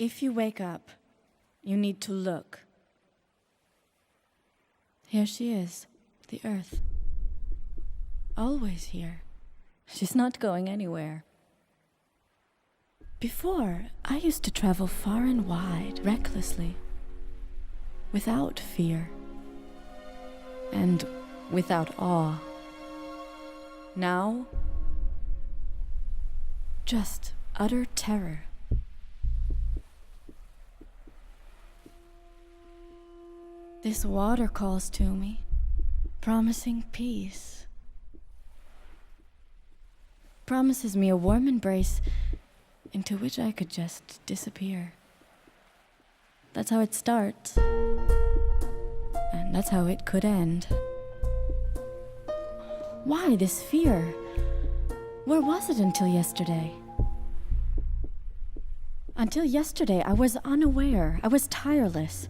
If you wake up, you need to look. Here she is, the Earth. Always here. She's not going anywhere. Before, I used to travel far and wide, recklessly, without fear, and without awe. Now, just utter terror. This water calls to me, promising peace. Promises me a warm embrace into which I could just disappear. That's how it starts. And that's how it could end. Why this fear? Where was it until yesterday? Until yesterday, I was unaware. I was tireless.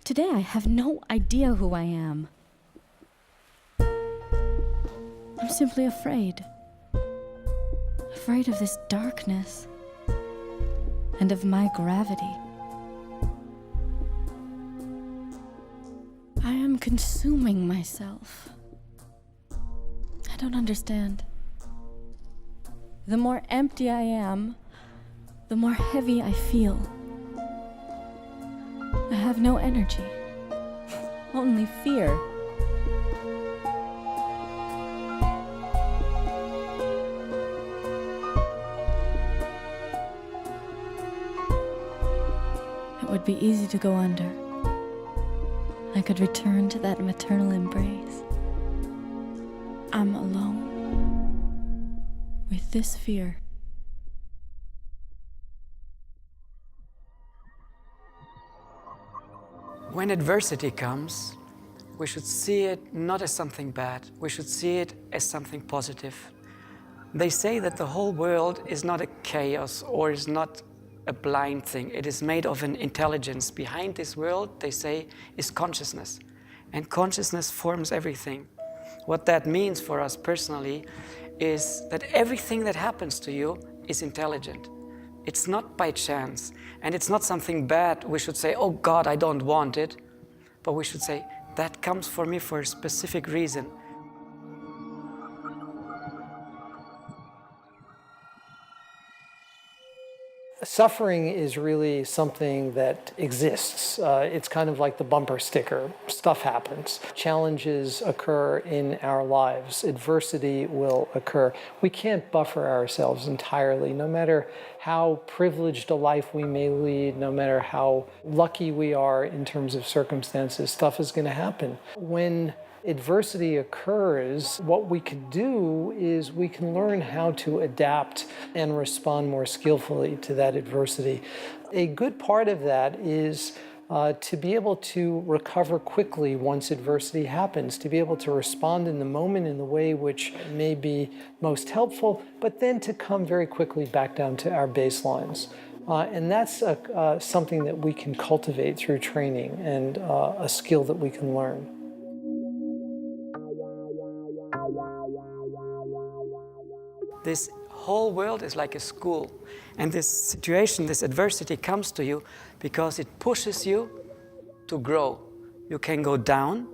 Today, I have no idea who I am. I'm simply afraid. Afraid of this darkness and of my gravity. I am consuming myself. I don't understand. The more empty I am, the more heavy I feel. I have no energy, only fear. It would be easy to go under. I could return to that maternal embrace. I'm alone with this fear. When adversity comes, we should see it not as something bad. We should see it as something positive. They say that the whole world is not a chaos or is not a blind thing. It is made of an intelligence. Behind this world, they say, is consciousness. And consciousness forms everything. What that means for us personally is that everything that happens to you is intelligent. It's not by chance, and it's not something bad. We should say, oh God, I don't want it. But we should say, that comes for me for a specific reason. Suffering is really something that exists. It's kind of like the bumper sticker. Stuff happens. Challenges occur in our lives. Adversity will occur. We can't buffer ourselves entirely, no matter how privileged a life we may lead, no matter how lucky we are in terms of circumstances, stuff is going to happen. When adversity occurs, what we can do is we can learn how to adapt and respond more skillfully to that adversity. A good part of that is to be able to recover quickly once adversity happens, to be able to respond in the moment in the way which may be most helpful, but then to come very quickly back down to our baselines. And that's something that we can cultivate through training and a skill that we can learn. This whole world is like a school. And this situation, this adversity comes to you because it pushes you to grow. You can go down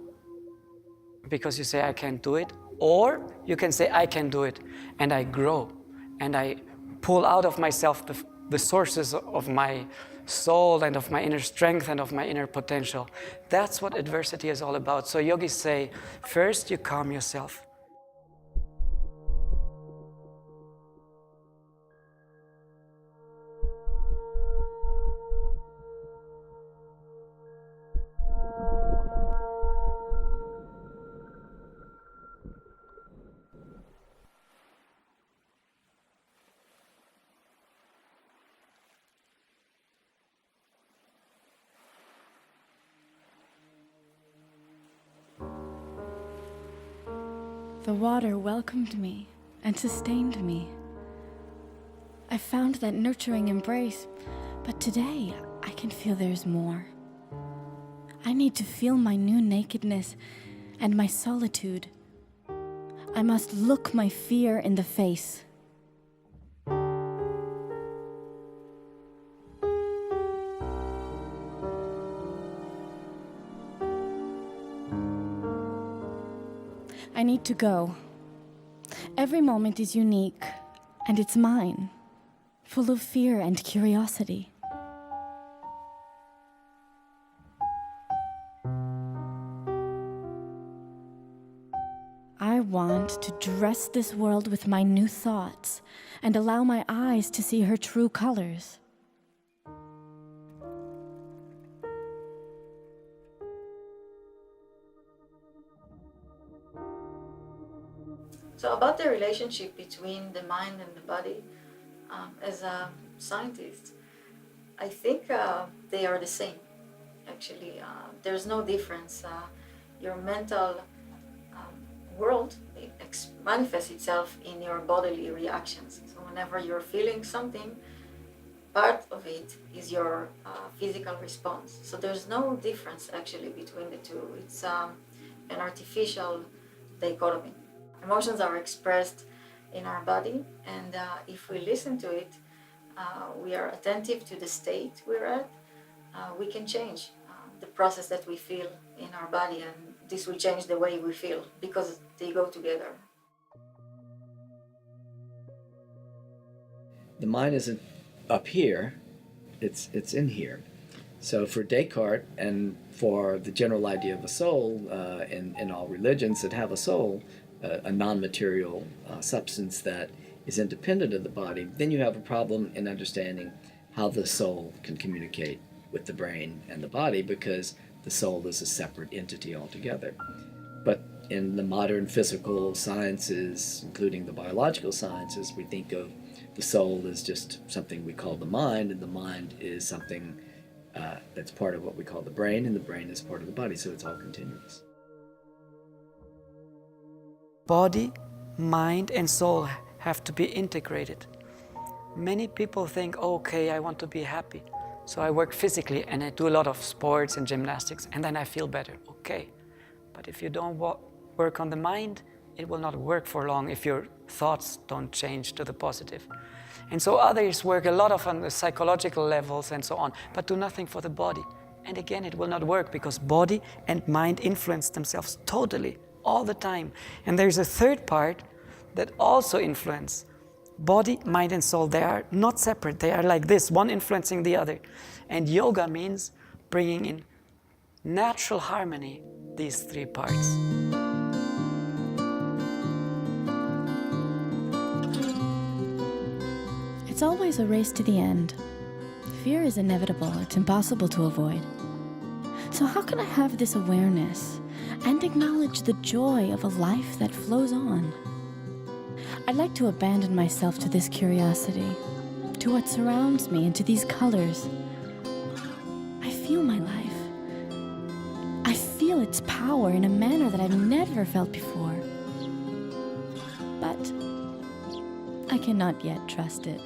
because you say, I can't do it. Or you can say, I can do it. And I grow. And I pull out of myself the sources of my soul and of my inner strength and of my inner potential. That's what adversity is all about. So yogis say, first you calm yourself. The water welcomed me and sustained me. I found that nurturing embrace, but today I can feel there's more. I need to feel my new nakedness and my solitude. I must look my fear in the face. I need to go. Every moment is unique, and it's mine, full of fear and curiosity. I want to dress this world with my new thoughts and allow my eyes to see her true colors. So about the relationship between the mind and the body, as a scientist, I think they are the same. Actually, there's no difference. Your mental world manifests itself in your bodily reactions. So whenever you're feeling something, part of it is your physical response. So there's no difference actually between the two. It's an artificial dichotomy. Emotions are expressed in our body, and if we listen to it, we are attentive to the state we're at, we can change the process that we feel in our body, and this will change the way we feel because they go together. The mind isn't up here, it's in here. So for Descartes and for the general idea of a soul in all religions that have a soul, a non-material substance that is independent of the body, then you have a problem in understanding how the soul can communicate with the brain and the body, because the soul is a separate entity altogether. But in the modern physical sciences, including the biological sciences, we think of the soul as just something we call the mind, and the mind is something that's part of what we call the brain, and the brain is part of the body, so it's all continuous. Body, mind, and soul have to be integrated. Many people think, okay, I want to be happy, so I work physically and I do a lot of sports and gymnastics, and then I feel better. Okay, but if you don't work on the mind, it will not work for long if your thoughts don't change to the positive. And so others work a lot on the psychological levels and so on, but do nothing for the body. And again, it will not work because body and mind influence themselves totally, all the time. And there's a third part that also influence. Body, mind, and soul, they are not separate. They are like this, one influencing the other. And yoga means bringing in natural harmony, these three parts. It's always a race to the end. Fear is inevitable, it's impossible to avoid. So how can I have this awareness and acknowledge the joy of a life that flows on? I'd like to abandon myself to this curiosity, to what surrounds me and to these colors. I feel my life. I feel its power in a manner that I've never felt before. But I cannot yet trust it.